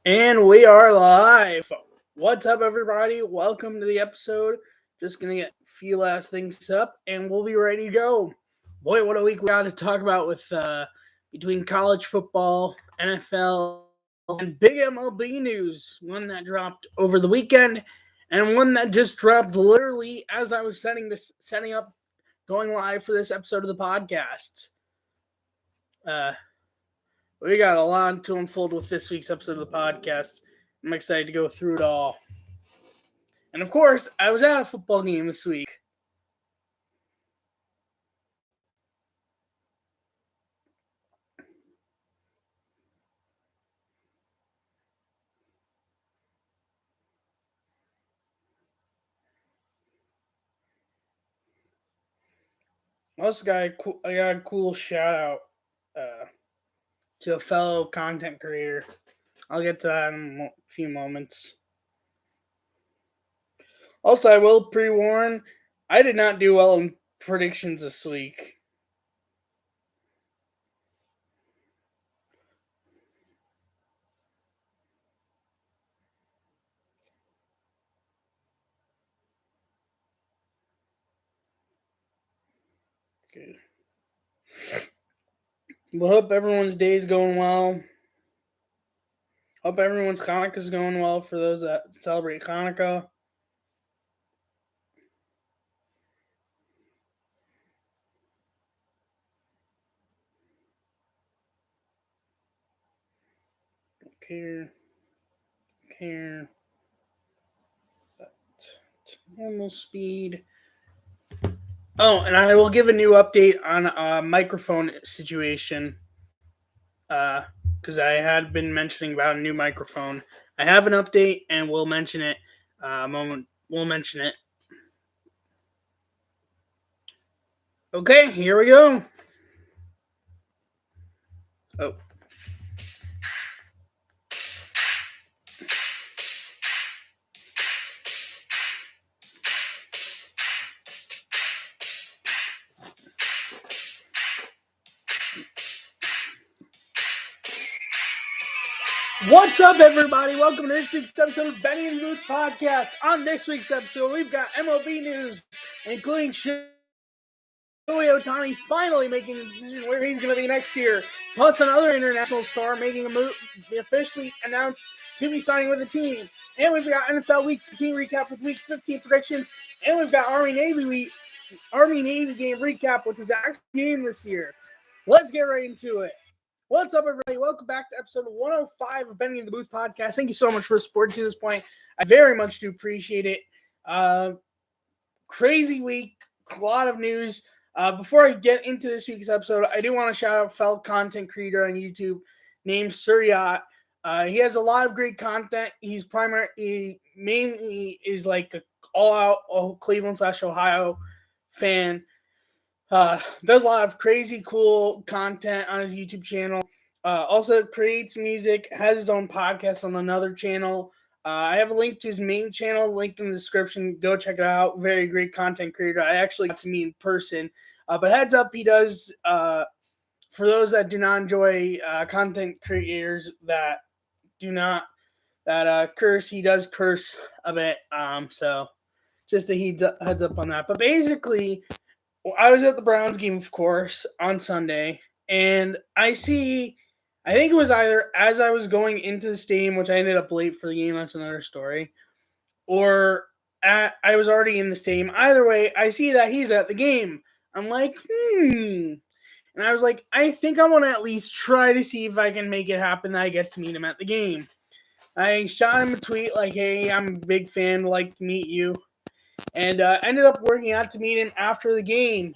And we are live. What's up, everybody? Welcome to the episode. Just going to get a few last things up, and we'll be ready to go. Boy, what a week we got to talk about with between college football, NFL, and big MLB news. One that dropped over the weekend, and one that just dropped literally as I was setting up, going live for this episode of the podcast. We got a lot to unfold with this week's episode of the podcast. I'm excited to go through it all. And of course, I was at a football game this week. Also, I got a cool shout out to a fellow content creator. I'll get to that in a few moments. Also, I will pre-warn, I did not do well in predictions this week. Okay. Well, hope everyone's day is going well. Hope everyone's Hanukkah is going well for those that celebrate Hanukkah. Care. Normal speed. Oh, and I will give a new update on a microphone situation. Because I had been mentioning about a new microphone. I have an update, and we'll mention it. We'll mention it. Okay, here we go. Oh. What's up, everybody? Welcome to this week's episode of Benny and Booth Podcast. On this week's episode, we've got MLB news, including Shohei Ohtani finally making a decision where he's going to be next year, plus another international star making a move, officially announced to be signing with the team. And we've got NFL Week 15 recap with Week 15 predictions, and we've got Army-Navy game recap, which was actually a game this year. Let's get right into it. What's up, everybody? Welcome back to episode 105 of Benny in the Booth Podcast. Thank you so much for supporting to this point. I very much do appreciate it. Crazy week, a lot of news. Before I get into this week's episode, I do want to shout out fellow content creator on YouTube named Suryat. He has a lot of great content. He mainly is like an all-out Cleveland/Ohio fan. Does a lot of crazy cool content on his YouTube channel. Also creates music, has his own podcast on another channel. I have a link to his main channel linked in the description. Go check it out. Very great content creator. I actually got to meet in person. But heads up, he does, for those that do not enjoy content creators that curse, he does curse a bit. So just a heads up on that. But basically, I was at the Browns game, of course, on Sunday, and I think it was either as I was going into the stadium, which I ended up late for the game, that's another story, or I was already in the stadium. Either way, I see that he's at the game. I'm like, And I was like, I think I want to at least try to see if I can make it happen that I get to meet him at the game. I shot him a tweet like, hey, I'm a big fan, like to meet you. And ended up working out to meet him after the game.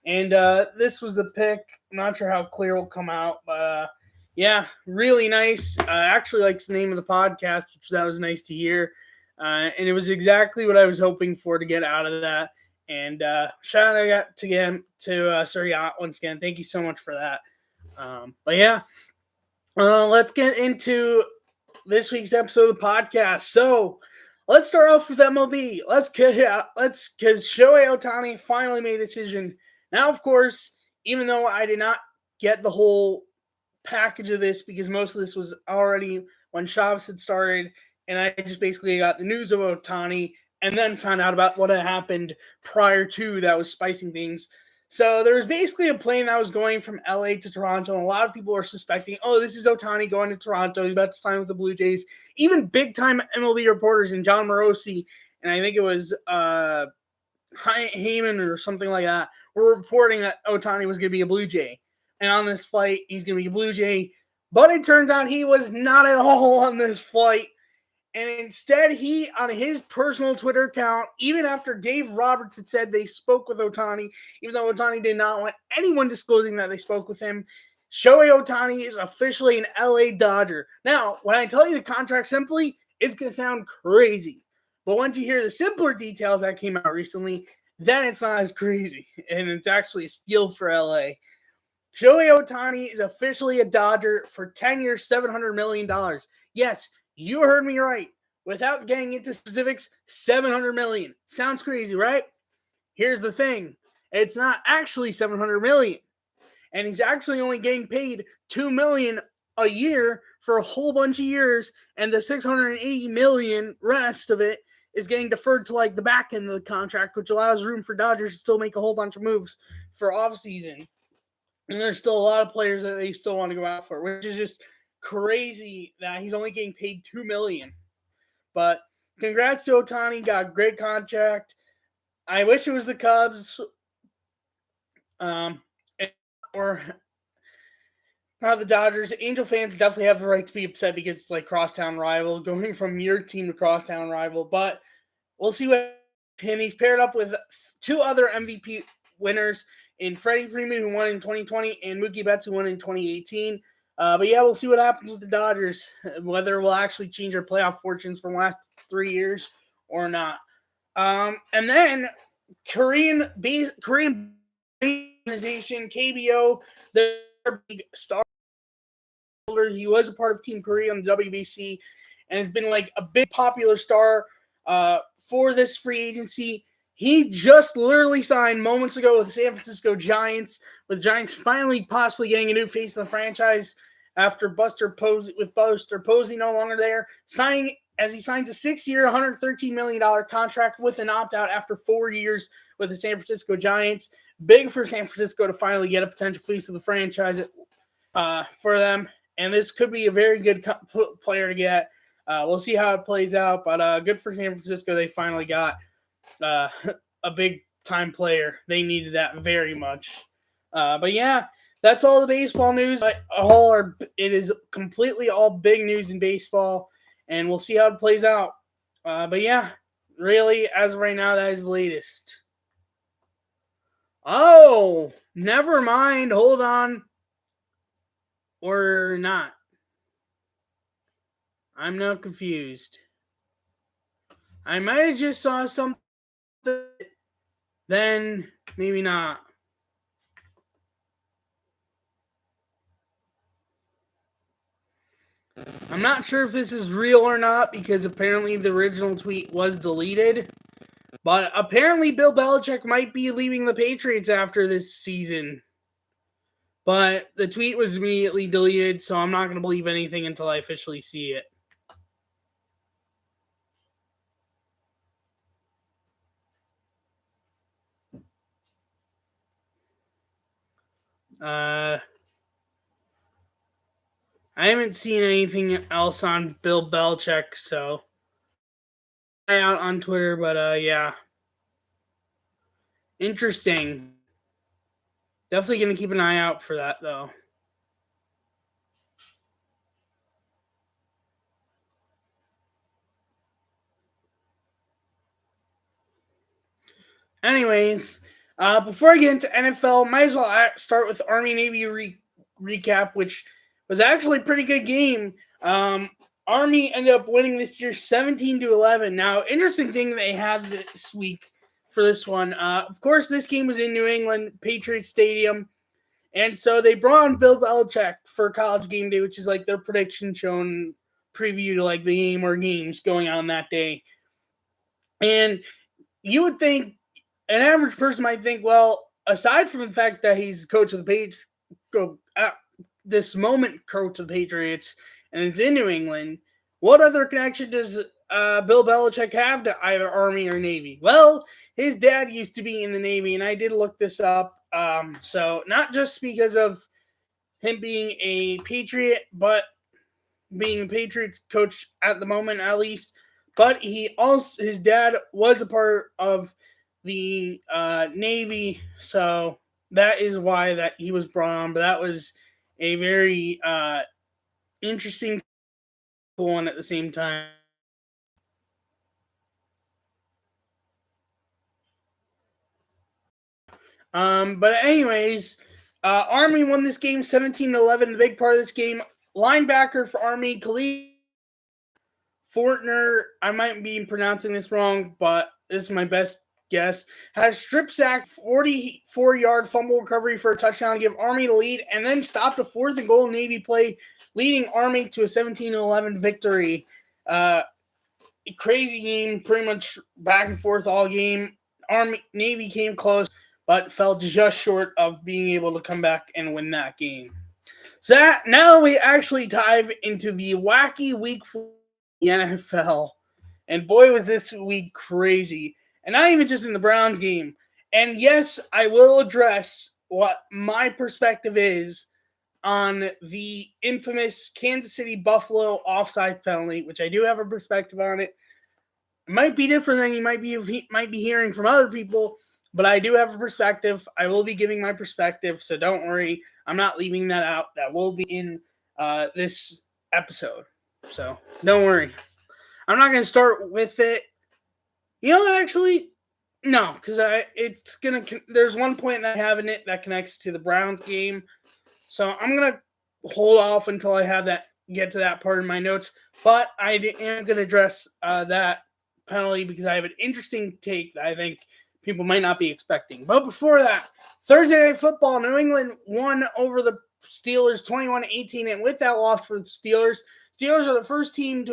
And this was the pic. I'm not sure how clear it will come out, but yeah, really nice. Actually likes the name of the podcast, which that was nice to hear. And it was exactly what I was hoping for to get out of that. And shout out to Suryat once again. Thank you so much for that. But yeah, let's get into this week's episode of the podcast. So let's start off with MLB. Because Shohei Ohtani finally made a decision. Now, of course, even though I did not get the whole package of this because most of this was already when Shabbos had started, and I just basically got the news of Ohtani and then found out about what had happened prior to that was spicing things. So there was basically a plane that was going from LA to Toronto, and a lot of people were suspecting, oh, this is Ohtani going to Toronto. He's about to sign with the Blue Jays. Even big-time MLB reporters and John Morosi, and I think it was Heyman or something like that, were reporting that Ohtani was going to be a Blue Jay. And on this flight, he's going to be a Blue Jay. But it turns out he was not at all on this flight. And instead, he, on his personal Twitter account, even after Dave Roberts had said they spoke with Ohtani, even though Ohtani did not want anyone disclosing that they spoke with him, Shohei Ohtani is officially an LA Dodger. Now, when I tell you the contract simply, it's going to sound crazy. But once you hear the simpler details that came out recently, then it's not as crazy. And it's actually a steal for LA. Shohei Ohtani is officially a Dodger for 10 years, $700 million. Yes, you heard me right. Without getting into specifics, $700 million. Sounds crazy, right? Here's the thing. It's not actually $700 million. And he's actually only getting paid $2 million a year for a whole bunch of years, and the $680 million rest of it is getting deferred to like the back end of the contract, which allows room for Dodgers to still make a whole bunch of moves for offseason. And there's still a lot of players that they still want to go out for, which is just crazy that he's only getting paid $2 million. But congrats to Ohtani, got a great contract. I wish it was the Cubs. Or not the Dodgers. Angel fans definitely have the right to be upset because it's like crosstown rival, going from your team to crosstown rival. But we'll see what. And he's paired up with two other MVP winners in Freddie Freeman, who won in 2020, and Mookie Betts, who won in 2018. But yeah, we'll see what happens with the Dodgers, whether we'll actually change our playoff fortunes from the last 3 years or not. And then Korean organization, KBO, their big star. He was a part of Team Korea on the WBC and has been like a big popular star for this free agency. He just literally signed moments ago with the San Francisco Giants, with the Giants finally possibly getting a new face of the franchise after Buster Posey no longer there. He signs a 6-year, $113 million contract with an opt-out after 4 years with the San Francisco Giants. Big for San Francisco to finally get a potential face of the franchise for them. And this could be a very good player to get. We'll see how it plays out, but good for San Francisco. They finally got a big-time player. They needed that very much. But yeah, that's all the baseball news. It is completely all big news in baseball, and we'll see how it plays out. But yeah, really, as of right now, that is the latest. Oh, never mind. Hold on. Or not. I'm now confused. I might have just saw something, then maybe not. I'm not sure if this is real or not because apparently the original tweet was deleted. But apparently Bill Belichick might be leaving the Patriots after this season. But the tweet was immediately deleted, so I'm not going to believe anything until I officially see it. I haven't seen anything else on Bill Belichick, so out on Twitter, but yeah. Interesting. Definitely going to keep an eye out for that, though. Anyways, before I get into NFL, might as well start with Army-Navy recap, which was actually a pretty good game. Army ended up winning this year 17-11. Now, interesting thing they had this week for this one. Of course, this game was in New England, Patriots Stadium. And so they brought on Bill Belichick for College Game Day, which is like their prediction show and preview to like the game or games going on that day. And you would think, an average person might think, well, aside from the fact that he's coach of the this moment coach of the Patriots, and it's in New England. What other connection does Bill Belichick have to either Army or Navy? Well, his dad used to be in the Navy, and I did look this up. So not just because of him being a Patriot, but being a Patriots coach at the moment, at least. But his dad was a part of the Navy, so that is why that he was brought on. But that was a very interesting one at the same time. But anyways, Army won this game 17-11. The big part of this game, linebacker for Army, Khalid Fortner, I might be pronouncing this wrong, but this is my best guess, had a strip sack, 44-yard fumble recovery for a touchdown to give Army the lead, and then stopped a 4th and goal Navy play, leading Army to a 17-11 victory. Crazy game, pretty much back and forth all game. Navy came close, but fell just short of being able to come back and win that game. So now we actually dive into the wacky week 4 the NFL. And boy, was this week crazy. And not even just in the Browns game. And yes, I will address what my perspective is on the infamous Kansas City Buffalo offside penalty, which I do have a perspective on it. It might be different than you might be hearing from other people, but I do have a perspective. I will be giving my perspective, so don't worry. I'm not leaving that out. That will be in this episode. So don't worry. I'm not going to start with it. You know, actually, no, because there's one point that I have in it that connects to the Browns game. So I'm going to hold off until I get to that part of my notes. But I am going to address that penalty because I have an interesting take that I think people might not be expecting. But before that, Thursday Night Football, New England won over the Steelers 21-18, and with that loss for the Steelers are the first team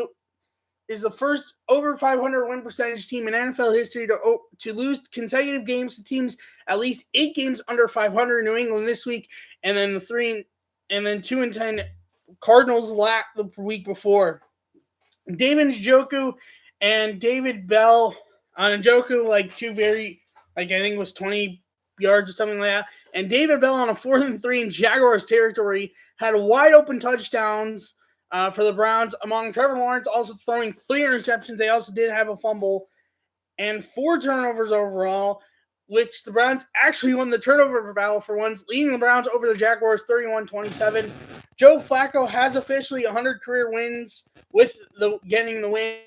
is the first over 500 win percentage team in NFL history to lose consecutive games to teams at least 8 games under 500 in New England this week, and then 2-10 Cardinals the week before. David Njoku and David Bell on Njoku, I think it was 20 yards or something like that. And David Bell on a 4th and 3 in Jaguars territory had wide open touchdowns for the Browns, among Trevor Lawrence also throwing 3 interceptions. They also did have a fumble and 4 turnovers overall, which the Browns actually won the turnover battle for once, leading the Browns over the Jaguars 31-27. Joe Flacco has officially 100 career wins with getting the win.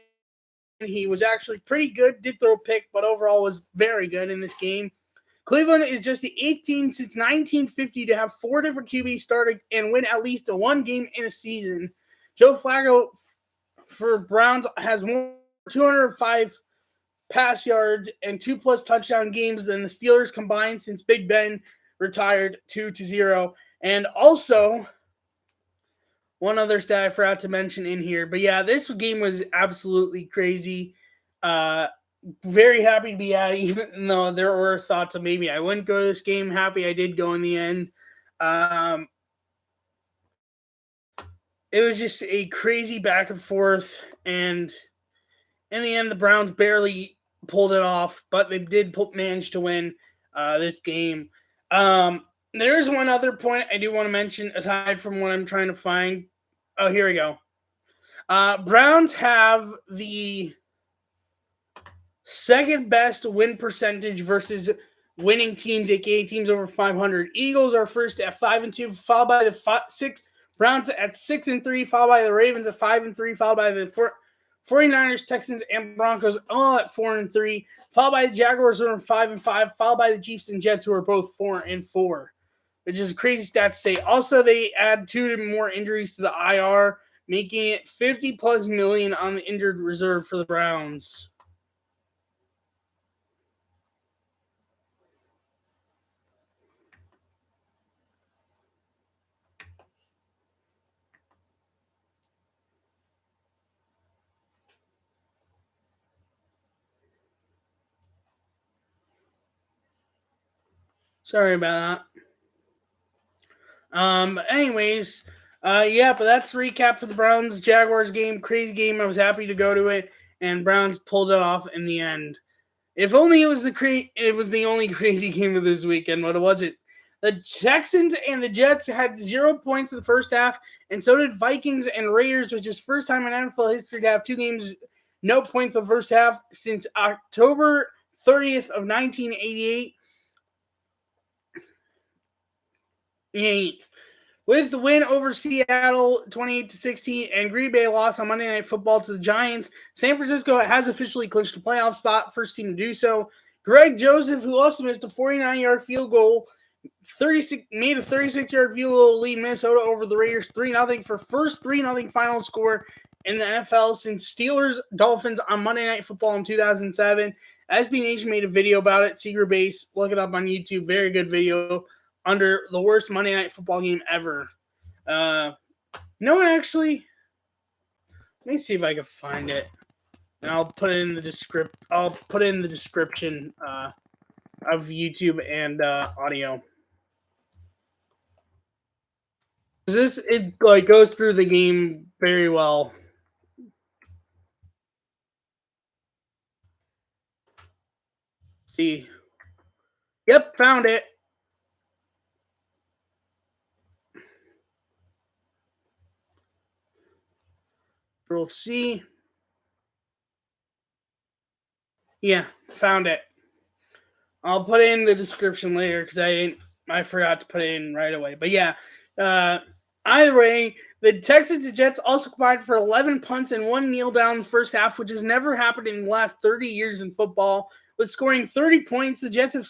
He was actually pretty good, did throw a pick, but overall was very good in this game. Cleveland is just the 8th team since 1950 to have 4 different QBs start and win at least one game in a season. Joe Flacco for Browns has more 205 pass yards and 2+ touchdown games than the Steelers combined since Big Ben retired 2-0. And also, one other stat I forgot to mention in here. But yeah, this game was absolutely crazy. Very happy to be at it, even though there were thoughts of maybe I wouldn't go to this game. Happy I did go in the end. It was just a crazy back and forth, and in the end, the Browns barely pulled it off, but they did manage to win this game. There's one other point I do want to mention, aside from what I'm trying to find. Oh, here we go. Browns have the second best win percentage versus winning teams, aka teams over 500. Eagles are first at 5-2, followed by the 6 Browns at 6-3, followed by the Ravens at 5-3, followed by the 49ers, Texans, and Broncos all at 4-3, followed by the Jaguars who are 5-5, followed by the Chiefs and Jets who are both 4-4, which is a crazy stat to say. Also, they add 2 more injuries to the IR, making it $50+ million on the injured reserve for the Browns. Sorry about that. Anyways, yeah, but that's the recap for the Browns Jaguars game. Crazy game. I was happy to go to it, and Browns pulled it off in the end. If only it was the only crazy game of this weekend, but it wasn't. The Texans and the Jets had 0 points in the first half, and so did Vikings and Raiders, which is first time in NFL history to have two games no points in the first half since October 30th of 1988. With the win over Seattle 28-16 and Green Bay loss on Monday Night Football to the Giants, San Francisco has officially clinched a playoff spot, first team to do so. Greg Joseph, who also missed a 49-yard field goal, made a 36-yard field goal to lead Minnesota over the Raiders 3-0 for first 3-0 final score in the NFL since Steelers-Dolphins on Monday Night Football in 2007. SB Nation made a video about it, Secret Base. Look it up on YouTube. Very good video. Under the worst Monday Night Football game ever. No one actually. Let me see if I can find it, and I'll put it in the description. I'll put it in the description of YouTube and audio. It like goes through the game very well. See. Yep, found it. Control C. Yeah, found it. I'll put it in the description later because I forgot to put it in right away. But yeah, either way, the Texans and Jets also combined for 11 punts and 1 kneel down in the first half, which has never happened in the last 30 years in football. With scoring 30 points, the Jets have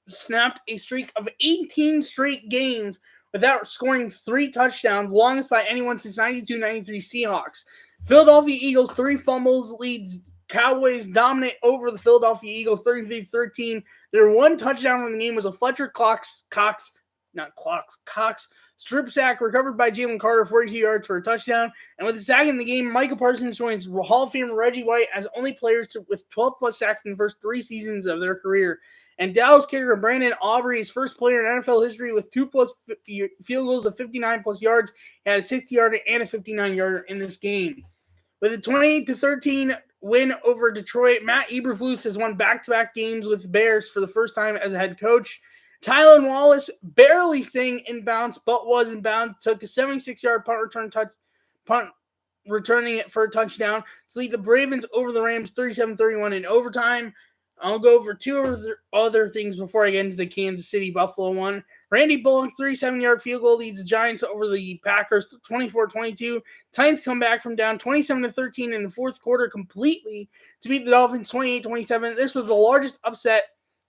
snapped a streak of 18 straight games without scoring 3 touchdowns, longest by anyone since 92-93 Seahawks. Philadelphia Eagles 3 fumbles leads Cowboys dominate over the Philadelphia Eagles 33-13. Their one touchdown in the game was a Fletcher Cox strip sack recovered by Jalen Carter, 42 yards for a touchdown. And with a sack in the game, Micah Parsons joins Hall of Famer Reggie White as only players with 12-plus sacks in the first 3 seasons of their career. And Dallas kicker Brandon Aubrey is first player in NFL history with 2+ field goals of 59+ yards. He had a 60-yarder and a 59-yarder in this game. With a 28-13 win over Detroit, Matt Eberflus has won back-to-back games with the Bears for the first time as a head coach. Tylan Wallace, barely staying in bounds, but was in bounds, took a 76-yard punt returning it for a touchdown to lead the Ravens over the Rams 37-31 in overtime. I'll go over 2 other things before I get into the Kansas City-Buffalo one. Randy Bullock, 37-yard field goal leads the Giants over the Packers 24-22. Titans come back from down 27-13 in the fourth quarter completely to beat the Dolphins 28-27. This was the largest upset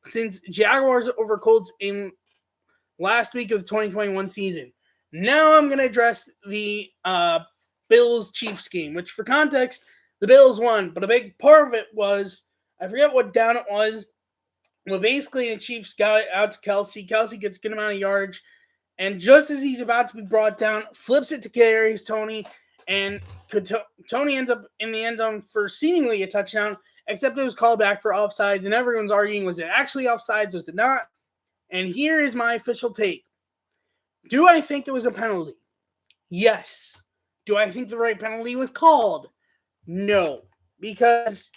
since Jaguars over Colts in last week of the 2021 season. Now I'm going to address the Bills-Chiefs game, which for context, the Bills won, but a big part of it was, I forget what down it was, but basically the Chiefs got it out to Kelsey. Kelsey gets a good amount of yards, and just as he's about to be brought down, flips it to Kadarius Toney, and Toney ends up in the end zone for seemingly a touchdown, except it was called back for offsides, and everyone's arguing, was it actually offsides, was it not? And here is my official take. Do I think it was a penalty? Yes. Do I think the right penalty was called? No. Because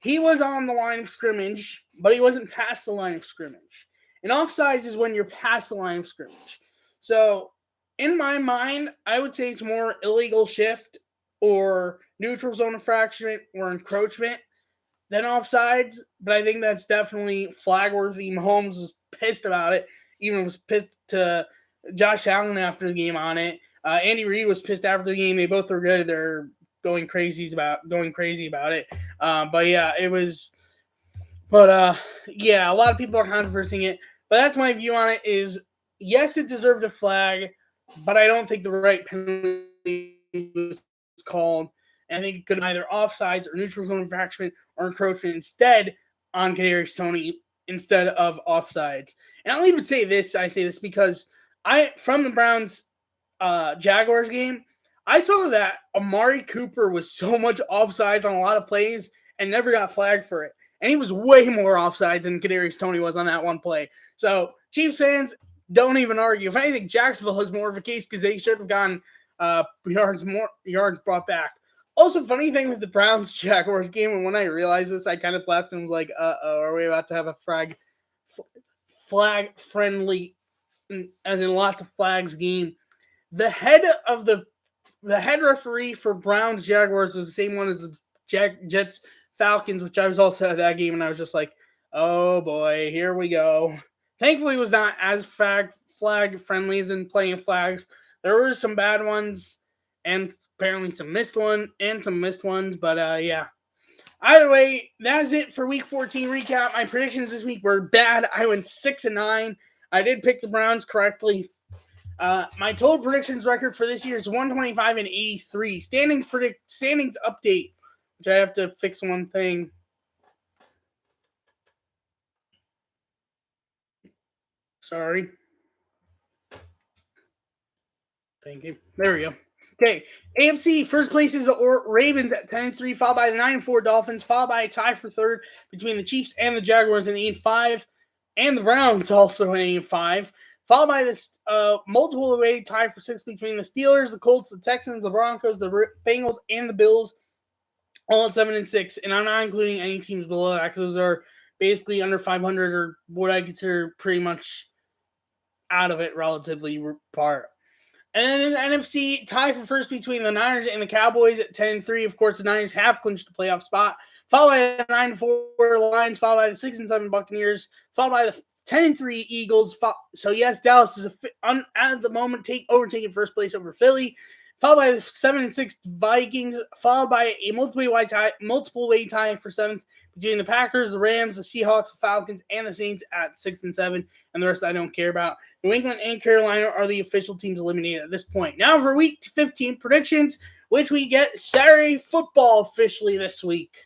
he was on the line of scrimmage, but he wasn't past the line of scrimmage. And offsides is when you're past the line of scrimmage. So, in my mind, I would say it's more illegal shift or neutral zone infraction or encroachment than offsides, but I think that's definitely flag-worthy. Mahomes was pissed about it, even was pissed to Josh Allen after the game on it. Andy Reid was pissed after the game. They both were good. They're going crazy about it. But yeah, it was. But yeah, a lot of people are controversing it. But that's my view on it. Is yes, it deserved a flag, but I don't think the right penalty was called. And I think it could have either offsides or neutral zone infraction or encroachment instead on Kadarius Toney instead of offsides. And I'll even say this. I say this because from the Browns Jaguars game, I saw that Amari Cooper was so much offsides on a lot of plays and never got flagged for it. And he was way more offsides than Kadarius Toney was on that one play. So, Chiefs fans, don't even argue. If anything, Jacksonville has more of a case because they should have gotten yards brought back. Also, funny thing with the Browns Jaguars game, and when I realized this, I kind of laughed and was like, are we about to have a flag friendly, as in lots of flags game? The head referee for Browns Jaguars was the same one as the Jets Falcons, which I was also at that game, and I was just like, oh boy, here we go. Thankfully, it was not as flag friendly as in playing flags. There were some bad ones, and apparently some missed ones. But yeah. Either way, that's it for Week 14 recap. My predictions this week were bad. I went 6-9. I did pick the Browns correctly. My total predictions record for this year is 125-83. Standings update, which I have to fix one thing. Sorry. Thank you. There we go. Okay, AFC first place is the Ravens at 10-3, followed by the 9-4 Dolphins, followed by a tie for third between the Chiefs and the Jaguars at 8-5, and the Browns also at 8-5. Followed by this multiple away tie for sixth between the Steelers, the Colts, the Texans, the Broncos, the Bengals, and the Bills, all at 7-6. And I'm not including any teams below that because those are basically under 500 or what I consider pretty much out of it relatively part. And then in the NFC, tie for first between the Niners and the Cowboys at 10-3. Of course, the Niners have clinched the playoff spot. Followed by the 9-4 Lions, followed by the 6-7 Buccaneers, followed by the 10-3 Eagles. So yes, Dallas is at the moment overtaking first place over Philly. Followed by the 7-6 Vikings, followed by a multiple way tie for seventh between the Packers, the Rams, the Seahawks, the Falcons, and the Saints at 6-7, and the rest I don't care about. New England and Carolina are the official teams eliminated at this point. Now for Week 15 predictions, which we get Saturday football officially this week.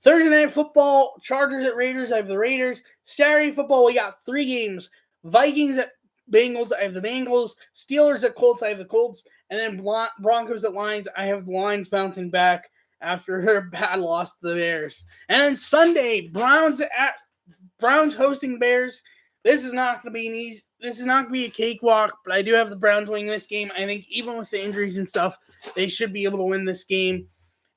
Thursday night football, Chargers at Raiders. I have the Raiders. Saturday football, we got 3 games. Vikings at Bengals. I have the Bengals. Steelers at Colts. I have the Colts. And then Broncos at Lions. I have the Lions bouncing back after a bad loss to the Bears. And then Sunday, Browns hosting Bears. This is not going to be an easy. This is not going to be a cakewalk, but I do have the Browns winning this game. I think even with the injuries and stuff, they should be able to win this game.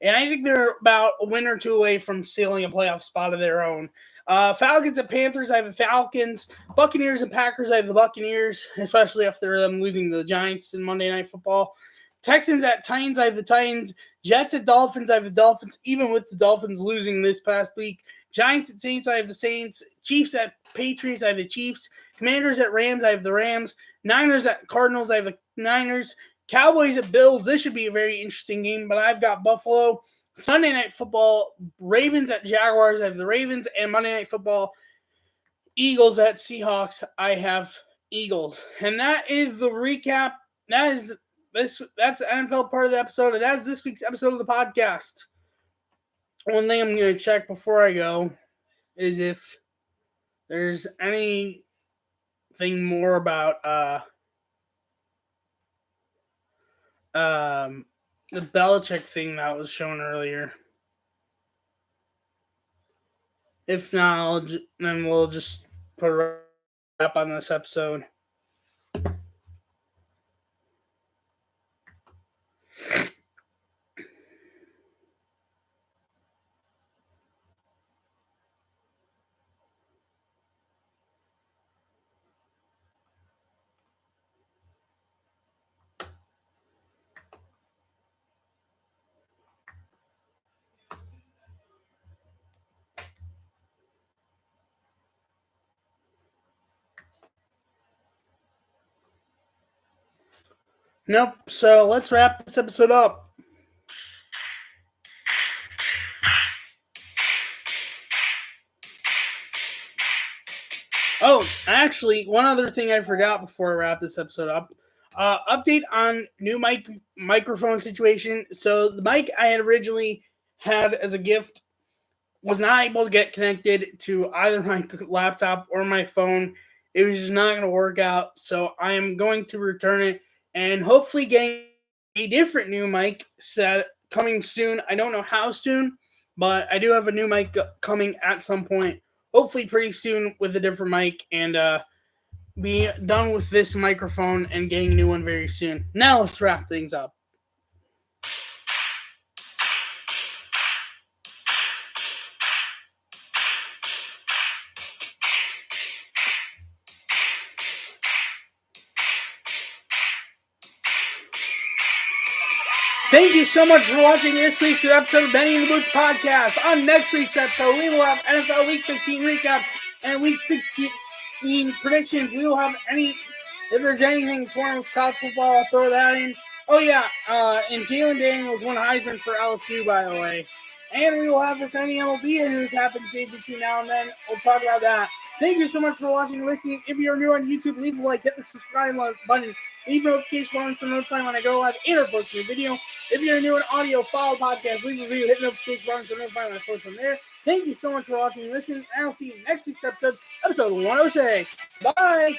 And I think they're about a win or two away from sealing a playoff spot of their own. Falcons and Panthers, I have the Falcons. Buccaneers and Packers, I have the Buccaneers, especially after them losing to the Giants in Monday Night Football. Texans at Titans, I have the Titans. Jets at Dolphins, I have the Dolphins, even with the Dolphins losing this past week. Giants at Saints, I have the Saints. Chiefs at Patriots, I have the Chiefs. Commanders at Rams, I have the Rams. Niners at Cardinals, I have the Niners. Cowboys at Bills, this should be a very interesting game, but I've got Buffalo. Sunday Night Football, Ravens at Jaguars, I have the Ravens. And Monday Night Football, Eagles at Seahawks, I have Eagles. And that is the recap. That's the NFL part of the episode, and that's this week's episode of the podcast. One thing I'm going to check before I go is if there's anything more about the Belichick thing that was shown earlier. If not, then we'll just put a wrap on this episode. Nope. So let's wrap this episode up. Oh, actually, one other thing I forgot before I wrap this episode up. Update on new microphone situation. So the mic I had originally had as a gift was not able to get connected to either my laptop or my phone. It was just not going to work out. So I am going to return it and hopefully getting a different new mic set coming soon. I don't know how soon, but I do have a new mic coming at some point. Hopefully pretty soon with a different mic. And be done with this microphone and getting a new one very soon. Now let's wrap things up. Thank you so much for watching this week's episode of Benny in the Booth podcast. On next week's episode, we will have NFL Week 15 recap and Week 16 predictions. We will have if there's anything torn with college football, I'll throw that in. Oh, yeah, and Jalen Daniels won Heisman for LSU, by the way. And we will have if any MLB news happens between now and then. We'll talk about that. Thank you so much for watching and listening. If you're new on YouTube, leave a like, hit the subscribe button, leave notification buttons to notify when I go live and or post a new video. If you're new in audio, follow the podcast, leave a review, hit notification buttons to notify when I post them there. Thank you so much for watching and listening, and I'll see you next week's episode 106. Bye!